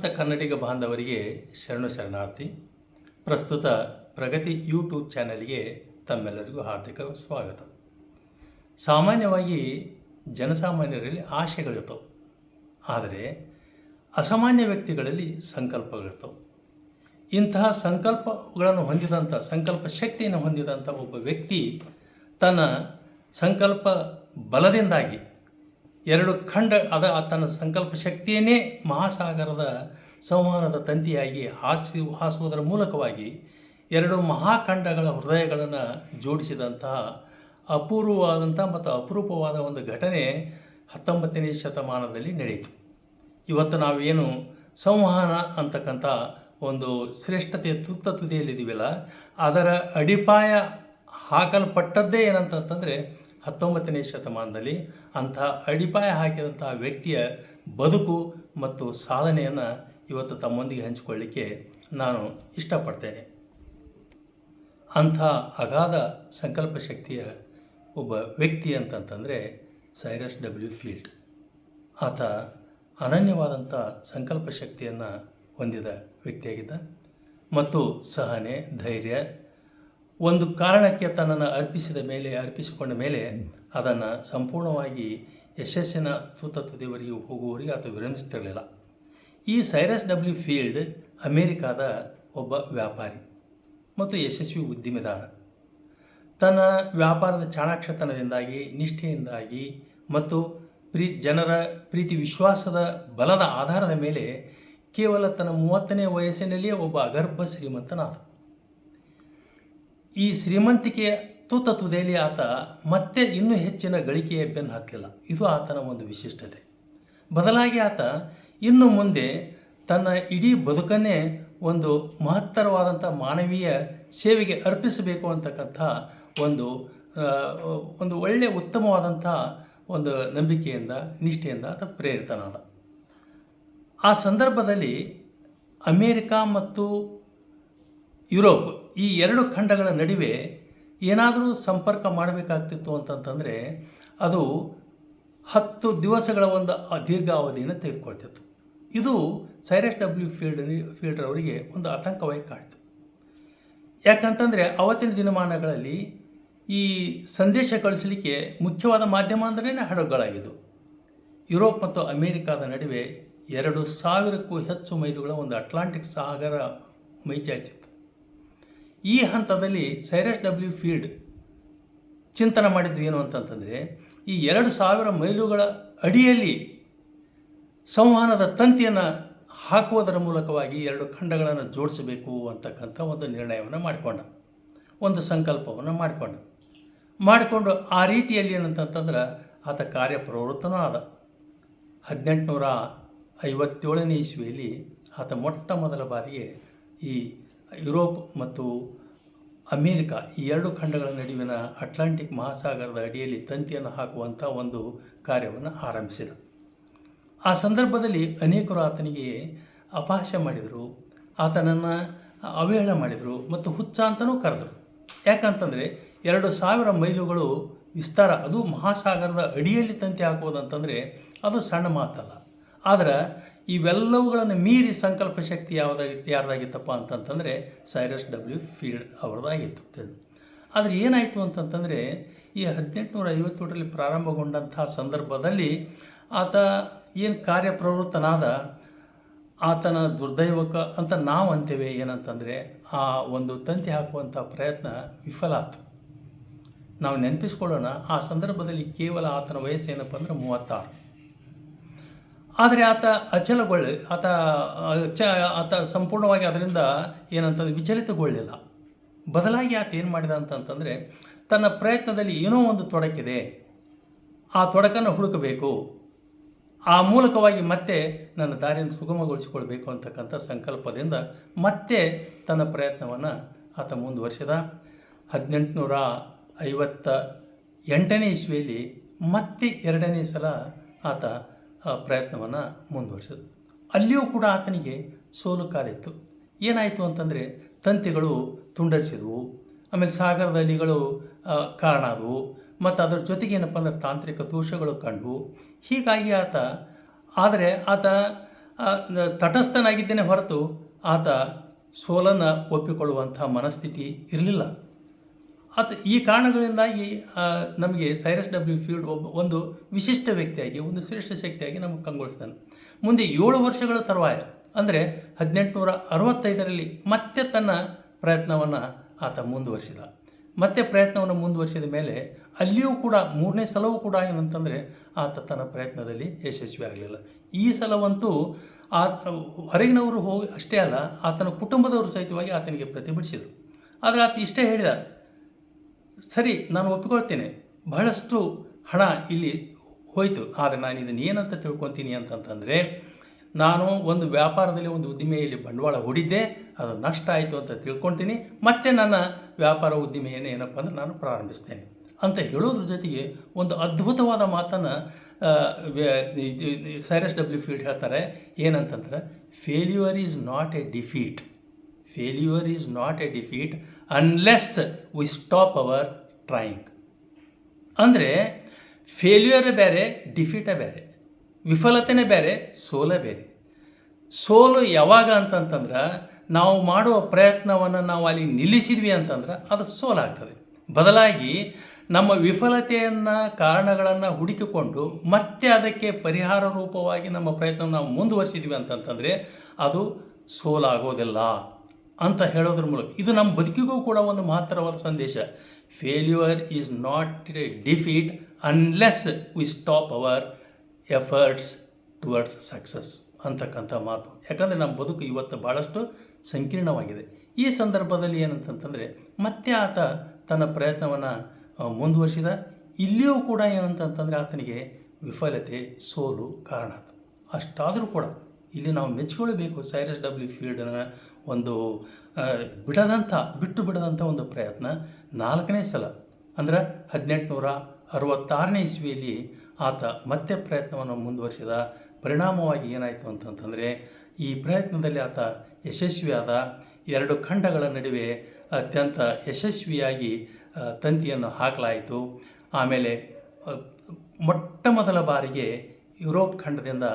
ಸಮಸ್ತ ಕನ್ನಡಿಗ ಬಾಂಧವರಿಗೆ ಶರಣು ಶರಣಾರ್ಥಿ. ಪ್ರಸ್ತುತ ಪ್ರಗತಿ ಯೂಟ್ಯೂಬ್ ಚಾನಲ್ಗೆ ತಮ್ಮೆಲ್ಲರಿಗೂ ಹಾರ್ದಿಕ ಸ್ವಾಗತ. ಸಾಮಾನ್ಯವಾಗಿ ಜನಸಾಮಾನ್ಯರಲ್ಲಿ ಆಶೆಗಳಿರ್ತವೆ, ಆದರೆ ಅಸಾಮಾನ್ಯ ವ್ಯಕ್ತಿಗಳಲ್ಲಿ ಸಂಕಲ್ಪಗಳಿರ್ತವೆ. ಇಂತಹ ಸಂಕಲ್ಪಗಳನ್ನು ಹೊಂದಿದಂಥ, ಸಂಕಲ್ಪ ಶಕ್ತಿಯನ್ನು ಹೊಂದಿದಂಥ ಒಬ್ಬ ವ್ಯಕ್ತಿ ತನ್ನ ಸಂಕಲ್ಪ ಬಲದಿಂದಾಗಿ ಎರಡು ಖಂಡ ತನ್ನ ಸಂಕಲ್ಪ ಶಕ್ತಿಯನ್ನೇ ಮಹಾಸಾಗರದ ಸಂವಹನದ ತಂತಿಯಾಗಿ ಹಾಸುವುದರ ಮೂಲಕವಾಗಿ ಎರಡು ಮಹಾಖಂಡಗಳ ಹೃದಯಗಳನ್ನು ಜೋಡಿಸಿದಂತಹ ಅಪೂರ್ವವಾದಂಥ ಮತ್ತು ಅಪರೂಪವಾದ ಒಂದು ಘಟನೆ 19ನೇ ಶತಮಾನದಲ್ಲಿ ನಡೆಯಿತು. ಇವತ್ತು ನಾವೇನು ಸಂವಹನ ಅಂತಕ್ಕಂಥ ಒಂದು ಶ್ರೇಷ್ಠತೆಯ ತುದಿಯಲ್ಲಿದ್ದೀವಲ್ಲ, ಅದರ ಅಡಿಪಾಯ ಹಾಕಲ್ಪಟ್ಟದ್ದೇ ಏನಂತಂತಂದರೆ 19ನೇ ಶತಮಾನದಲ್ಲಿ ಅಂಥ ಅಡಿಪಾಯ ಹಾಕಿದಂಥ ವ್ಯಕ್ತಿಯ ಬದುಕು ಮತ್ತು ಸಾಧನೆಯನ್ನು ಇವತ್ತು ತಮ್ಮೊಂದಿಗೆ ಹಂಚಿಕೊಳ್ಳಿಕ್ಕೆ ನಾನು ಇಷ್ಟಪಡ್ತೇನೆ. ಅಂಥ ಅಗಾಧ ಸಂಕಲ್ಪ ಶಕ್ತಿಯ ಒಬ್ಬ ವ್ಯಕ್ತಿ ಅಂತಂತಂದರೆ ಸೈರಸ್ ಡಬ್ಲ್ಯೂ ಫೀಲ್ಡ್. ಆತ ಅನನ್ಯವಾದಂಥ ಸಂಕಲ್ಪ ಶಕ್ತಿಯನ್ನು ಹೊಂದಿದ ವ್ಯಕ್ತಿಯಾಗಿದ್ದ ಮತ್ತು ಸಹನೆ, ಧೈರ್ಯ, ಒಂದು ಕಾರಣಕ್ಕೆ ತನ್ನನ್ನು ಅರ್ಪಿಸಿಕೊಂಡ ಮೇಲೆ ಅದನ್ನು ಸಂಪೂರ್ಣವಾಗಿ ಯಶಸ್ಸಿನ ತುದಿಯವರೆಗೆ ಹೋಗುವವರೆಗೆ ಆತ ವಿರಮಿಸ್ತಿರಲಿಲ್ಲ. ಈ ಸೈರಸ್ ಡಬ್ಲ್ಯೂ ಫೀಲ್ಡ್ ಅಮೇರಿಕಾದ ಒಬ್ಬ ವ್ಯಾಪಾರಿ ಮತ್ತು ಯಶಸ್ವಿ ಉದ್ದಿಮೆದಾರ. ತನ್ನ ವ್ಯಾಪಾರದ ಚಾಣಾಕ್ಷತನದಿಂದಾಗಿ, ನಿಷ್ಠೆಯಿಂದಾಗಿ ಮತ್ತು ಜನರ ಪ್ರೀತಿ ವಿಶ್ವಾಸದ ಬಲದ ಆಧಾರದ ಮೇಲೆ ಕೇವಲ ತನ್ನ 30ನೇ ವಯಸ್ಸಿನಲ್ಲಿಯೇ ಒಬ್ಬ ಅಗರ್ಭ ಶ್ರೀಮಂತನಾದ. ಈ ಶ್ರೀಮಂತಿಕೆಯ ತುದಿಯಲ್ಲಿ ಆತ ಮತ್ತೆ ಇನ್ನೂ ಹೆಚ್ಚಿನ ಗಳಿಕೆಯ ಬೆನ್ನು ಹತ್ತಲಿಲ್ಲ. ಇದು ಆತನ ಒಂದು ವಿಶಿಷ್ಟತೆ. ಬದಲಾಗಿ ಆತ ಇನ್ನು ಮುಂದೆ ತನ್ನ ಇಡೀ ಬದುಕನ್ನೇ ಒಂದು ಮಹತ್ತರವಾದಂಥ ಮಾನವೀಯ ಸೇವೆಗೆ ಅರ್ಪಿಸಬೇಕು ಅಂತಕ್ಕಂಥ ಒಂದು ಒಳ್ಳೆಯ ಉತ್ತಮವಾದಂಥ ಒಂದು ನಂಬಿಕೆಯಿಂದ, ನಿಷ್ಠೆಯಿಂದ ಆತ ಪ್ರೇರಿತನಾದ. ಆ ಸಂದರ್ಭದಲ್ಲಿ ಅಮೇರಿಕಾ ಮತ್ತು ಯುರೋಪ್, ಈ ಎರಡು ಖಂಡಗಳ ನಡುವೆ ಏನಾದರೂ ಸಂಪರ್ಕ ಮಾಡಬೇಕಾಗ್ತಿತ್ತು ಅಂತಂತಂದರೆ ಅದು 10 ದಿವಸಗಳ ಒಂದು ದೀರ್ಘಾವಧಿಯನ್ನು ತೆಗೆದುಕೊಳ್ತಿತ್ತು. ಇದು ಸೈರಸ್ ಡಬ್ಲ್ಯೂ ಫೀಲ್ಡ್ರವರಿಗೆ ಒಂದು ಆತಂಕವಾಗಿ ಕಾಡ್ತು. ಯಾಕಂತಂದರೆ ಅವತ್ತಿನ ದಿನಮಾನಗಳಲ್ಲಿ ಈ ಸಂದೇಶ ಕಳಿಸಲಿಕ್ಕೆ ಮುಖ್ಯವಾದ ಮಾಧ್ಯಮ ಅಂದ್ರೇ ಹಡಗುಗಳಾಗಿದ್ದವು. ಯುರೋಪ್ ಮತ್ತು ಅಮೇರಿಕಾದ ನಡುವೆ 2000ಕ್ಕೂ ಹೆಚ್ಚು ಮೈಲುಗಳ ಒಂದು ಅಟ್ಲಾಂಟಿಕ್ ಸಾಗರ ಮೈಚಾಚಿತ್ತು. ಈ ಹಂತದಲ್ಲಿ ಸೈರಸ್ ಡಬ್ಲ್ಯೂ ಫೀಲ್ಡ್ ಚಿಂತನೆ ಮಾಡಿದ್ದು ಏನು ಅಂತಂತಂದರೆ, ಈ 2000 ಮೈಲುಗಳ ಅಡಿಯಲ್ಲಿ ಸಂವಹನದ ತಂತಿಯನ್ನು ಹಾಕುವುದರ ಮೂಲಕವಾಗಿ ಎರಡು ಖಂಡಗಳನ್ನು ಜೋಡಿಸಬೇಕು ಅಂತಕ್ಕಂಥ ಒಂದು ನಿರ್ಣಯವನ್ನು ಒಂದು ಸಂಕಲ್ಪವನ್ನು ಮಾಡಿಕೊಂಡು ಆ ರೀತಿಯಲ್ಲಿ ಏನಂತಂತಂದ್ರೆ ಆತ ಕಾರ್ಯಪ್ರವೃತ್ತನೂ ಆದ. 1857ನೇ ಇಸ್ವಿಯಲ್ಲಿ ಆತ ಮೊಟ್ಟ ಮೊದಲ ಬಾರಿಗೆ ಈ ಯುರೋಪ್ ಮತ್ತು ಅಮೇರಿಕಾ ಈ ಎರಡು ಖಂಡಗಳ ನಡುವಿನ ಅಟ್ಲಾಂಟಿಕ್ ಮಹಾಸಾಗರದ ಅಡಿಯಲ್ಲಿ ತಂತಿಯನ್ನು ಹಾಕುವಂಥ ಒಂದು ಕಾರ್ಯವನ್ನು ಆರಂಭಿಸಿದ. ಆ ಸಂದರ್ಭದಲ್ಲಿ ಅನೇಕರು ಆತನಿಗೆ ಅಪಹಾಸ್ಯ ಮಾಡಿದರು, ಆತನನ್ನು ಅವಹೇಳನ ಮಾಡಿದರು ಮತ್ತು ಹುಚ್ಚ ಅಂತಲೂ ಕರೆದರು. ಯಾಕಂತಂದರೆ 2000 ಮೈಲುಗಳು ವಿಸ್ತಾರ, ಅದು ಮಹಾಸಾಗರದ ಅಡಿಯಲ್ಲಿ ತಂತಿ ಹಾಕುವುದಂತಂದರೆ ಅದು ಸಣ್ಣ ಮಾತಲ್ಲ. ಆದರೆ ಇವೆಲ್ಲವುಗಳನ್ನು ಮೀರಿ ಸಂಕಲ್ಪ ಶಕ್ತಿ ಯಾರ್ದಾಗಿತ್ತಪ್ಪ ಅಂತಂತಂದರೆ ಸೈರಸ್ ಡಬ್ಲ್ಯೂ ಫೀಲ್ಡ್ ಅವರದಾಗಿತ್ತು. ಆದರೆ ಏನಾಯಿತು ಅಂತಂತಂದರೆ, ಈ 1857ರಲ್ಲಿ ಪ್ರಾರಂಭಗೊಂಡಂಥ ಸಂದರ್ಭದಲ್ಲಿ ಆತ ಏನು ಕಾರ್ಯಪ್ರವೃತ್ತನಾದ, ಆತನ ದುರ್ದೈವಕ ಅಂತ ನಾವು ಅಂತೇವೆ. ಏನಂತಂದರೆ, ಆ ಒಂದು ತಂತಿ ಹಾಕುವಂಥ ಪ್ರಯತ್ನ ವಿಫಲ ಆಯಿತು. ನಾವು ನೆನಪಿಸ್ಕೊಳ್ಳೋಣ, ಆ ಸಂದರ್ಭದಲ್ಲಿ ಕೇವಲ ಆತನ ವಯಸ್ಸೇನಪ್ಪ ಅಂದರೆ 36. ಆದರೆ ಆತ ಆತ ಸಂಪೂರ್ಣವಾಗಿ ಅದರಿಂದ ಏನಂತಂದರೆ ವಿಚಲಿತಗೊಳ್ಳಲಿಲ್ಲ. ಬದಲಾಗಿ ಆತ ಏನು ಮಾಡಿದ ಅಂತಂತಂದರೆ, ತನ್ನ ಪ್ರಯತ್ನದಲ್ಲಿ ಏನೋ ಒಂದು ತೊಡಕಿದೆ, ಆ ತೊಡಕನ್ನು ಹುಡುಕಬೇಕು, ಆ ಮೂಲಕವಾಗಿ ಮತ್ತೆ ನನ್ನ ದಾರಿಯನ್ನು ಸುಗಮಗೊಳಿಸಿಕೊಳ್ಬೇಕು ಅಂತಕ್ಕಂಥ ಸಂಕಲ್ಪದಿಂದ ಮತ್ತೆ ತನ್ನ ಪ್ರಯತ್ನವನ್ನು ಆತ ಮುಂದುವರಿಸಿದ. 1858ನೇ ಇಸ್ವಿಯಲ್ಲಿ ಮತ್ತೆ 2ನೇ ಸಲ ಆತ ಪ್ರಯತ್ನವನ್ನು ಮುಂದುವರಿಸಿದ. ಅಲ್ಲಿಯೂ ಕೂಡ ಆತನಿಗೆ ಸೋಲು ಕಾದಿತ್ತು. ಏನಾಯಿತು ಅಂತಂದರೆ, ತಂತಿಗಳು ತುಂಡರಿಸಿದವು, ಆಮೇಲೆ ಸಾಗರದ ಅಲೆಗಳು ಕಾರಣ ಆದವು, ಮತ್ತು ಅದರ ಜೊತೆಗೆ ಏನಪ್ಪ ಅಂದ್ರೆ ತಾಂತ್ರಿಕ ದೋಷಗಳು ಕಂಡವು. ಹೀಗಾಗಿ ಆತ ತಟಸ್ಥನಾಗಿದ್ದೇನೆ ಹೊರತು ಆತ ಸೋಲನ್ನು ಒಪ್ಪಿಕೊಳ್ಳುವಂಥ ಮನಸ್ಥಿತಿ ಇರಲಿಲ್ಲ. ಈ ಕಾರಣಗಳಿಂದಾಗಿ ನಮಗೆ ಸೈರಸ್ ಡಬ್ಲ್ಯೂ ಫೀಲ್ಡ್ ಒಂದು ವಿಶಿಷ್ಟ ವ್ಯಕ್ತಿಯಾಗಿ, ಒಂದು ಶ್ರೇಷ್ಠ ಶಕ್ತಿಯಾಗಿ ನಮಗೆ ಕಂಗೊಳಿಸ್ತಾನೆ. ಮುಂದೆ 7 ವರ್ಷಗಳ ತರುವಾಯ ಅಂದರೆ 1865ರಲ್ಲಿ ಮತ್ತೆ ತನ್ನ ಪ್ರಯತ್ನವನ್ನು ಆತ ಮುಂದುವರಿಸಿದ. ಮತ್ತೆ ಪ್ರಯತ್ನವನ್ನು ಮುಂದುವರಿಸಿದ ಮೇಲೆ ಅಲ್ಲಿಯೂ ಕೂಡ 3ನೇ ಸಲವೂ ಕೂಡ ಏನಂತಂದರೆ ಆತ ತನ್ನ ಪ್ರಯತ್ನದಲ್ಲಿ ಯಶಸ್ವಿ ಆಗಲಿಲ್ಲ. ಈ ಸಲವಂತೂ ಹೊರಗಿನವರು ಹೋಗಿ ಅಷ್ಟೇ ಅಲ್ಲ, ಆತನ ಕುಟುಂಬದವರು ಸಹಿತವಾಗಿ ಆತನಿಗೆ ಪ್ರತಿಭಟಿಸಿದರು. ಆದರೆ ಆತ ಇಷ್ಟೇ ಹೇಳಿದ, ಸರಿ ನಾನು ಒಪ್ಪಿಕೊಳ್ತೇನೆ, ಬಹಳಷ್ಟು ಹಣ ಇಲ್ಲಿ ಹೋಯಿತು, ಆದರೆ ನಾನು ಇದನ್ನು ಏನಂತ ತಿಳ್ಕೊತೀನಿ ಅಂತಂತಂದರೆ, ನಾನು ಒಂದು ವ್ಯಾಪಾರದಲ್ಲಿ ಒಂದು ಉದ್ದಿಮೆಯಲ್ಲಿ ಬಂಡವಾಳ ಹೂಡಿದ್ದೆ, ಅದು ನಷ್ಟ ಆಯಿತು ಅಂತ ತಿಳ್ಕೊಳ್ತೀನಿ, ಮತ್ತೆ ನನ್ನ ವ್ಯಾಪಾರ ಉದ್ದಿಮೆಯನ್ನು ಏನಪ್ಪ ಅಂದರೆ ನಾನು ಪ್ರಾರಂಭಿಸ್ತೇನೆ ಅಂತ ಹೇಳೋದ್ರ ಜೊತೆಗೆ ಒಂದು ಅದ್ಭುತವಾದ ಮಾತನ್ನು ಸೈರಸ್ ಡಬ್ಲ್ಯೂ ಫೀಲ್ಡ್ ಹೇಳ್ತಾರೆ. ಏನಂತಂದ್ರೆ, failure is not a defeat, failure is not a defeat unless we stop our trying. ಅಂದರೆ ಫೇಲ್ಯೂರೇ ಬೇರೆ, ಡಿಫೀಟೇ ಬೇರೆ, ವಿಫಲತೆನೇ ಬೇರೆ, ಸೋಲೇ ಬೇರೆ. ಸೋಲು ಯಾವಾಗ ಅಂತಂತಂದ್ರೆ, ನಾವು ಮಾಡುವ ಪ್ರಯತ್ನವನ್ನು ನಾವು ಅಲ್ಲಿ ನಿಲ್ಲಿಸಿದ್ವಿ ಅಂತಂದ್ರೆ ಅದು ಸೋಲಾಗ್ತದೆ. ಬದಲಾಗಿ ನಮ್ಮ ವಿಫಲತೆಯನ್ನು, ಕಾರಣಗಳನ್ನು ಹುಡುಕಿಕೊಂಡು ಮತ್ತೆ ಅದಕ್ಕೆ ಪರಿಹಾರ ರೂಪವಾಗಿ ನಮ್ಮ ಪ್ರಯತ್ನವನ್ನು ನಾವು ಮುಂದುವರಿಸಿದ್ವಿ ಅಂತಂತಂದರೆ ಅದು ಸೋಲಾಗೋದಿಲ್ಲ ಅಂತ ಹೇಳೋದ್ರ ಮೂಲಕ ಇದು ನಮ್ಮ ಬದುಕಿಗೂ ಕೂಡ ಒಂದು ಮಹತ್ತರವಾದ ಸಂದೇಶ. Failure is not a defeat unless we stop hour efforts towards success ಅಂತಕ್ಕಂಥ ಮಾತು. ಯಾಕಂದರೆ ನಮ್ಮ ಬದುಕು ಇವತ್ತು ಭಾಳಷ್ಟು ಸಂಕೀರ್ಣವಾಗಿದೆ. ಈ ಸಂದರ್ಭದಲ್ಲಿ ಏನಂತಂತಂದರೆ ಮತ್ತೆ ಆತ ತನ್ನ ಪ್ರಯತ್ನವನ್ನು ಮುಂದುವರಿಸಿದ. ಇಲ್ಲಿಯೂ ಕೂಡ ಏನಂತಂತಂದರೆ ಆತನಿಗೆ ವಿಫಲತೆ, ಸೋಲು ಕಾರಣ ಆಯಿತು. ಅಷ್ಟಾದರೂ ಕೂಡ ಇಲ್ಲಿ ನಾವು ಮೆಚ್ಚಿಕೊಳ್ಳಬೇಕು ಸೈರಸ್ ಡಬ್ಲ್ಯೂ ಫೀಲ್ಡನ ಒಂದು ಬಿಟ್ಟು ಬಿಡದಂಥ ಒಂದು ಪ್ರಯತ್ನ. 4ನೇ ಸಲ ಅಂದರೆ 1866ನೇ ಇಸ್ವಿಯಲ್ಲಿ ಆತ ಮತ್ತೆ ಪ್ರಯತ್ನವನ್ನು ಮುಂದುವರಿಸಿದ. ಪರಿಣಾಮವಾಗಿ ಏನಾಯಿತು ಅಂತಂತಂದರೆ, ಈ ಪ್ರಯತ್ನದಲ್ಲಿ ಆತ ಯಶಸ್ವಿಯಾದ. 2 ಖಂಡಗಳ ನಡುವೆ ಅತ್ಯಂತ ಯಶಸ್ವಿಯಾಗಿ ತಂತಿಯನ್ನು ಹಾಕಲಾಯಿತು. ಆಮೇಲೆ ಮೊಟ್ಟ ಮೊದಲ ಬಾರಿಗೆ ಯುರೋಪ್ ಖಂಡದಿಂದ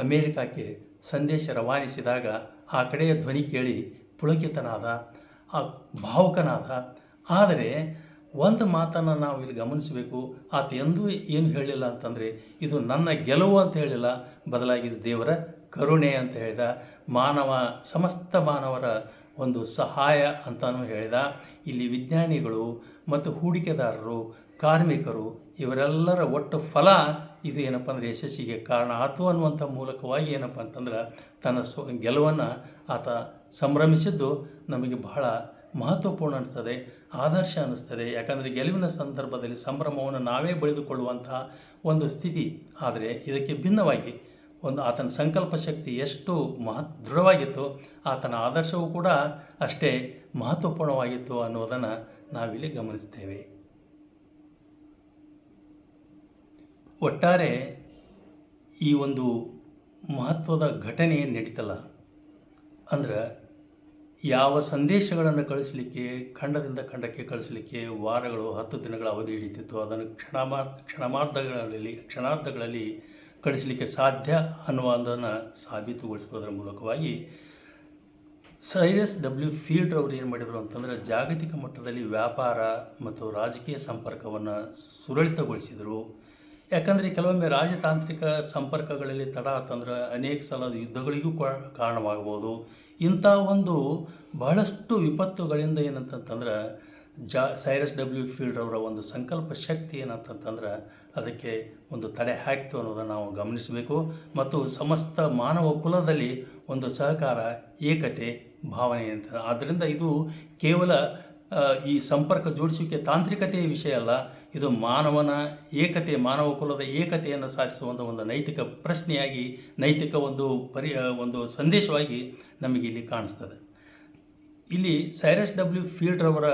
ಅಮೇರಿಕಕ್ಕೆ ಸಂದೇಶ ರವಾನಿಸಿದಾಗ ಆ ಕಡೆಯ ಧ್ವನಿ ಕೇಳಿ ಪುಳಕಿತನಾದ, ಭಾವುಕನಾದ. ಆದರೆ ಒಂದು ಮಾತನ್ನು ನಾವು ಇಲ್ಲಿ ಗಮನಿಸಬೇಕು, ಆತ ಎಂದೂ ಏನು ಹೇಳಿಲ್ಲ ಅಂತಂದರೆ ಇದು ನನ್ನ ಗೆಲುವು ಅಂತ ಹೇಳಿಲ್ಲ, ಬದಲಾಗಿ ಇದು ದೇವರ ಕರುಣೆ ಅಂತ ಹೇಳಿದ. ಸಮಸ್ತ ಮಾನವರ ಒಂದು ಸಹಾಯ ಅಂತಲೂ ಹೇಳಿದ. ಇಲ್ಲಿ ವಿಜ್ಞಾನಿಗಳು ಮತ್ತು ಹೂಡಿಕೆದಾರರು, ಕಾರ್ಮಿಕರು ಇವರೆಲ್ಲರ ಒಟ್ಟು ಫಲ ಇದು ಏನಪ್ಪ ಅಂದರೆ ಯಶಸ್ಸಿಗೆ ಕಾರಣ ಆಯಿತು ಅನ್ನುವಂಥ ಮೂಲಕವಾಗಿ ಏನಪ್ಪ ಅಂತಂದ್ರೆ ತನ್ನ ಗೆಲುವನ್ನು ಆತ ಸಂಭ್ರಮಿಸಿದ್ದು ನಮಗೆ ಬಹಳ ಮಹತ್ವಪೂರ್ಣ ಅನ್ನಿಸ್ತದೆ, ಆದರ್ಶ ಅನ್ನಿಸ್ತದೆ. ಯಾಕಂದರೆ ಗೆಲುವಿನ ಸಂದರ್ಭದಲ್ಲಿ ಸಂಭ್ರಮವನ್ನು ನಾವೇ ಬೆಳೆದುಕೊಳ್ಳುವಂತಹ ಒಂದು ಸ್ಥಿತಿ. ಆದರೆ ಇದಕ್ಕೆ ಭಿನ್ನವಾಗಿ ಆತನ ಸಂಕಲ್ಪ ಶಕ್ತಿ ಎಷ್ಟು ದೃಢವಾಗಿತ್ತು, ಆತನ ಆದರ್ಶವೂ ಕೂಡ ಅಷ್ಟೇ ಮಹತ್ವಪೂರ್ಣವಾಗಿತ್ತು ಅನ್ನೋದನ್ನು ನಾವಿಲ್ಲಿ ಗಮನಿಸ್ತೇವೆ. ಒಟ್ಟಾರೆ ಈ ಒಂದು ಮಹತ್ವದ ಘಟನೆ ಏನು ನಡೀತಲ್ಲ ಅಂದ್ರೆ, ಯಾವ ಸಂದೇಶಗಳನ್ನು ಕಳಿಸಲಿಕ್ಕೆ ಖಂಡದಿಂದ ಖಂಡಕ್ಕೆ ಕಳಿಸಲಿಕ್ಕೆ ವಾರಗಳು 10 ದಿನಗಳ ಅವಧಿ ಹಿಡಿತಿತ್ತು, ಅದನ್ನು ಕ್ಷಣಾರ್ಧಗಳಲ್ಲಿ ಕಳಿಸಲಿಕ್ಕೆ ಸಾಧ್ಯ ಅನ್ನುವುದನ್ನು ಸಾಬೀತುಗೊಳಿಸುವುದರ ಮೂಲಕವಾಗಿ ಸೈರಸ್ ಡಬ್ಲ್ಯೂ ಫೀಲ್ಡ್ ಅವರು ಏನು ಮಾಡಿದರು ಅಂತಂದರೆ, ಜಾಗತಿಕ ಮಟ್ಟದಲ್ಲಿ ವ್ಯಾಪಾರ ಮತ್ತು ರಾಜಕೀಯ ಸಂಪರ್ಕವನ್ನು ಸುರಳಿತಗೊಳಿಸಿದರು. ಯಾಕಂದರೆ ಕೆಲವೊಮ್ಮೆ ರಾಜತಾಂತ್ರಿಕ ಸಂಪರ್ಕಗಳಲ್ಲಿ ತಡ ಆತಂದ್ರೆ ಅನೇಕ ಸಲ ಯುದ್ಧಗಳಿಗೂ ಕಾರಣವಾಗಬಹುದು. ಇಂಥ ಒಂದು ಬಹಳಷ್ಟು ವಿಪತ್ತುಗಳಿಂದ ಏನಂತಂತಂದ್ರೆ ಸೈರಸ್ ಡಬ್ಲ್ಯೂ ಫೀಲ್ಡ್ ಅವರ ಒಂದು ಸಂಕಲ್ಪ ಶಕ್ತಿ ಏನಂತಂತಂದ್ರೆ ಅದಕ್ಕೆ ಒಂದು ತಡೆ ಹಾಕಿತು ಅನ್ನೋದನ್ನು ನಾವು ಗಮನಿಸಬೇಕು. ಮತ್ತು ಸಮಸ್ತ ಮಾನವ ಕುಲದಲ್ಲಿ ಒಂದು ಸಹಕಾರ, ಏಕತೆ ಭಾವನೆ ಅಂತ. ಆದ್ದರಿಂದ ಇದು ಕೇವಲ ಈ ಸಂಪರ್ಕ ಜೋಡಿಸುವಿಕೆ ತಾಂತ್ರಿಕತೆಯ ವಿಷಯ ಅಲ್ಲ, ಇದು ಮಾನವನ ಏಕತೆ, ಮಾನವ ಕುಲದ ಏಕತೆಯನ್ನು ಸಾಧಿಸುವಂಥ ಒಂದು ನೈತಿಕ ಪ್ರಶ್ನೆಯಾಗಿ, ನೈತಿಕ ಒಂದು ಸಂದೇಶವಾಗಿ ನಮಗೆ ಇಲ್ಲಿ ಕಾಣಿಸ್ತದೆ. ಇಲ್ಲಿ ಸೈರಸ್ ಡಬ್ಲ್ಯೂ ಫೀಲ್ಡ್ ಅವರ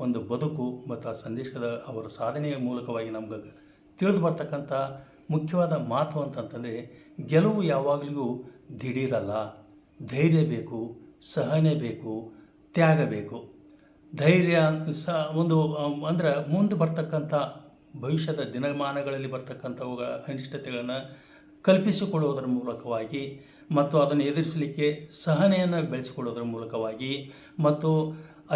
ಒಂದು ಬದುಕು ಮತ್ತು ಆ ಸಂದೇಶದ ಅವರ ಸಾಧನೆಯ ಮೂಲಕವಾಗಿ ನಮ್ಗೆ ತಿಳಿದು ಬರ್ತಕ್ಕಂಥ ಮುಖ್ಯವಾದ ಮಾತು ಅಂತಂತಂದರೆ, ಗೆಲುವು ಯಾವಾಗಲೂ ದಿಢೀರಲ್ಲ, ಧೈರ್ಯ ಬೇಕು, ಸಹನೆ ಬೇಕು, ತ್ಯಾಗ ಬೇಕು. ಧೈರ್ಯ ಅಂದರೆ ಮುಂದೆ ಬರ್ತಕ್ಕಂಥ ಭವಿಷ್ಯದ ದಿನಮಾನಗಳಲ್ಲಿ ಬರ್ತಕ್ಕಂಥವುಗಳ ಅನಿಷ್ಟತೆಗಳನ್ನು ಕಲ್ಪಿಸಿಕೊಳ್ಳುವುದರ ಮೂಲಕವಾಗಿ ಮತ್ತು ಅದನ್ನು ಎದುರಿಸಲಿಕ್ಕೆ ಸಹನೆಯನ್ನು ಬೆಳೆಸಿಕೊಳ್ಳೋದರ ಮೂಲಕವಾಗಿ ಮತ್ತು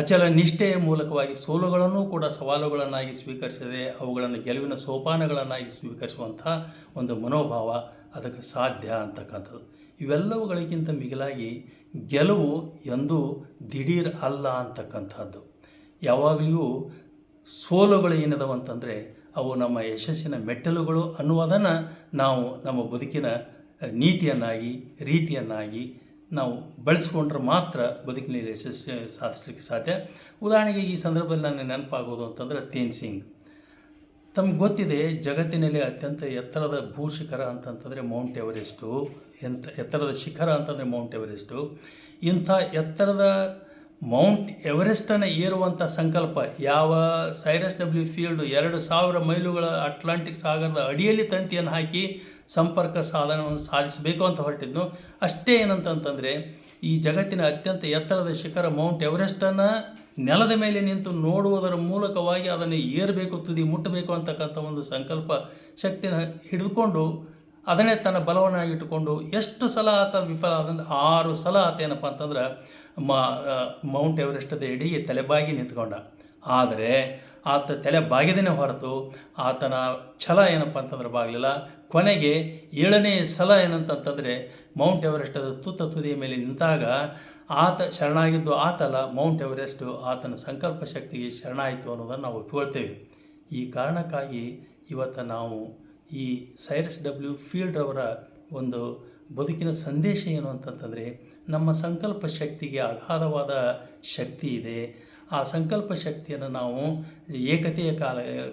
ಅಚಲ ನಿಷ್ಠೆಯ ಮೂಲಕವಾಗಿ ಸೋಲುಗಳನ್ನು ಕೂಡ ಸವಾಲುಗಳನ್ನಾಗಿ ಸ್ವೀಕರಿಸದೆ ಅವುಗಳನ್ನು ಗೆಲುವಿನ ಸೋಪಾನಗಳನ್ನಾಗಿ ಸ್ವೀಕರಿಸುವಂಥ ಒಂದು ಮನೋಭಾವ ಅದಕ್ಕೆ ಸಾಧ್ಯ ಅಂತಕ್ಕಂಥದ್ದು. ಇವೆಲ್ಲವುಗಳಿಗಿಂತ ಮಿಗಿಲಾಗಿ ಗೆಲುವು ಎಂದೂ ದಿಢೀರ್ ಅಲ್ಲ ಅಂತಕ್ಕಂಥದ್ದು. ಯಾವಾಗಲೂ ಸೋಲುಗಳು ಏನಿದಾವಂತಂದರೆ ಅವು ನಮ್ಮ ಯಶಸ್ಸಿನ ಮೆಟ್ಟಲುಗಳು ಅನ್ನುವುದನ್ನು ನಾವು ನಮ್ಮ ಬದುಕಿನ ನೀತಿಯನ್ನಾಗಿ ರೀತಿಯನ್ನಾಗಿ ನಾವು ಬಳಸ್ಕೊಂಡ್ರೆ ಮಾತ್ರ ಬದುಕಿನಲ್ಲಿ ಯಶಸ್ಸು ಸಾಧಿಸಲಿಕ್ಕೆ ಸಾಧ್ಯ. ಉದಾಹರಣೆಗೆ ಈ ಸಂದರ್ಭದಲ್ಲಿ ನನಗೆ ನೆನಪಾಗೋದು ಅಂತಂದರೆ ತೇನ್ ಸಿಂಗ್. ತಮಗೆ ಗೊತ್ತಿದೆ ಜಗತ್ತಿನಲ್ಲಿ ಅತ್ಯಂತ ಎತ್ತರದ ಭೂಶಿಖರ ಅಂತಂತಂದರೆ ಮೌಂಟ್ ಎವರೆಸ್ಟು. ಎತ್ತರದ ಶಿಖರ ಅಂತಂದರೆ ಮೌಂಟ್ ಎವರೆಸ್ಟು. ಇಂಥ ಎತ್ತರದ ಮೌಂಟ್ ಎವರೆಸ್ಟನ್ನು ಏರುವಂಥ ಸಂಕಲ್ಪ ಯಾವ ಸೈರಸ್ ಡಬ್ಲ್ಯೂ ಫೀಲ್ಡ್ 2000 ಮೈಲುಗಳ ಅಟ್ಲಾಂಟಿಕ್ ಸಾಗರದ ಅಡಿಯಲ್ಲಿ ತಂತಿಯನ್ನು ಹಾಕಿ ಸಂಪರ್ಕ ಸಾಧನವನ್ನು ಸಾಧಿಸಬೇಕು ಅಂತ ಹೊರಟಿದ್ನು, ಅಷ್ಟೇ ಏನಂತಂತಂದರೆ ಈ ಜಗತ್ತಿನ ಅತ್ಯಂತ ಎತ್ತರದ ಶಿಖರ ಮೌಂಟ್ ಎವರೆಸ್ಟನ್ನು ನೆಲದ ಮೇಲೆ ನಿಂತು ನೋಡುವುದರ ಮೂಲಕವಾಗಿ ಅದನ್ನು ಏರಬೇಕು, ತುದಿ ಮುಟ್ಟಬೇಕು ಅಂತಕ್ಕಂಥ ಒಂದು ಸಂಕಲ್ಪ ಶಕ್ತಿನ ಹಿಡಿದುಕೊಂಡು ಅದನ್ನೇ ತನ್ನ ಬಲವನ್ನಾಗಿಟ್ಟುಕೊಂಡು ಎಷ್ಟು ಸಲ ಆತ ವಿಫಲ ಆದಂದ್ರೆ 6 ಸಲ ಆತ ಏನಪ್ಪ ಅಂತಂದ್ರೆ ಮೌಂಟ್ ಎವರೆಸ್ಟದ ಎಡೆಗೆ ತಲೆಬಾಗಿ ನಿಂತ್ಕೊಂಡ. ಆದರೆ ಆತ ತಲೆ ಬಾಗಿದನೇ ಹೊರತು ಆತನ ಛಲ ಏನಪ್ಪ ಅಂತಂದ್ರೆ ಬಾಗಲಿಲ್ಲ. ಕೊನೆಗೆ 7ನೇ ಸಲ ಏನಂತಂತಂದರೆ ಮೌಂಟ್ ಎವರೆಸ್ಟದ ತುದಿಯ ಮೇಲೆ ನಿಂತಾಗ ಆತ ಶರಣಾಗಿದ್ದು ಆತಲ್ಲ, ಮೌಂಟ್ ಎವರೆಸ್ಟು ಆತನ ಸಂಕಲ್ಪ ಶಕ್ತಿಗೆ ಶರಣಾಯಿತು ಅನ್ನೋದನ್ನು ನಾವು ಒಪ್ಪಿಕೊಳ್ತೇವೆ. ಈ ಕಾರಣಕ್ಕಾಗಿ ಇವತ್ತು ನಾವು ಈ ಸೈರಸ್ ಡಬ್ಲ್ಯೂ ಫೀಲ್ಡ್ ಅವರ ಒಂದು ಬದುಕಿನ ಸಂದೇಶ ಏನು ಅಂತಂತಂದರೆ ನಮ್ಮ ಸಂಕಲ್ಪ ಶಕ್ತಿಗೆ ಅಗಾಧವಾದ ಶಕ್ತಿ ಇದೆ. ಆ ಸಂಕಲ್ಪ ಶಕ್ತಿಯನ್ನು ನಾವು ಏಕತೆಯ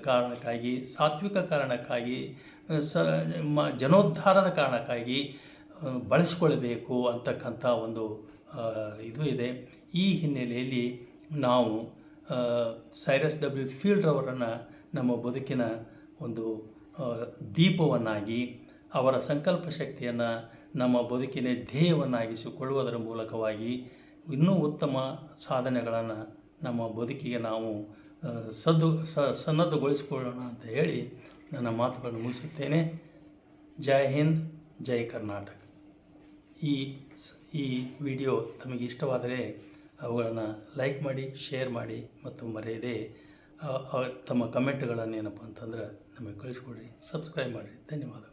ಕಾರಣಕ್ಕಾಗಿ, ಸಾತ್ವಿಕ ಕಾರಣಕ್ಕಾಗಿ, ಜನೋದ್ಧಾರದ ಕಾರಣಕ್ಕಾಗಿ ಬಳಸಿಕೊಳ್ಳಬೇಕು ಅಂತಕ್ಕಂಥ ಒಂದು ಇದು ಇದೆ. ಈ ಹಿನ್ನೆಲೆಯಲ್ಲಿ ನಾವು ಸೈರಸ್ ಡಬ್ಲ್ಯೂ ಫೀಲ್ಡ್ ಅವರನ್ನು ನಮ್ಮ ಬದುಕಿನ ಒಂದು ದೀಪವನ್ನಾಗಿ, ಅವರ ಸಂಕಲ್ಪ ಶಕ್ತಿಯನ್ನು ನಮ್ಮ ಬದುಕಿನ ಧ್ಯೇಯವನ್ನಾಗಿಸಿಕೊಳ್ಳುವುದರ ಮೂಲಕವಾಗಿ ಇನ್ನೂ ಉತ್ತಮ ಸಾಧನೆಗಳನ್ನು ನಮ್ಮ ಬದುಕಿಗೆ ನಾವು ಸನ್ನದ್ಧಗೊಳಿಸಿಕೊಳ್ಳೋಣ ಅಂತ ಹೇಳಿ ನನ್ನ ಮಾತುಗಳನ್ನು ಮುಗಿಸುತ್ತೇನೆ. ಜೈ ಹಿಂದ್, ಜೈ ಕರ್ನಾಟಕ. ಈ ವಿಡಿಯೋ ತಮಗೆ ಇಷ್ಟವಾದರೆ ಅವುಗಳನ್ನು ಲೈಕ್ ಮಾಡಿ, ಶೇರ್ ಮಾಡಿ ಮತ್ತು ಮರೆಯದೆ ತಮ್ಮ ಕಮೆಂಟ್ಗಳನ್ನು ಏನಪ್ಪ ಅಂತಂದ್ರೆ ನಮಗೆ ಕಳಿಸ್ಕೊಡ್ರಿ, ಸಬ್ಸ್ಕ್ರೈಬ್ ಮಾಡಿರಿ. ಧನ್ಯವಾದಗಳು.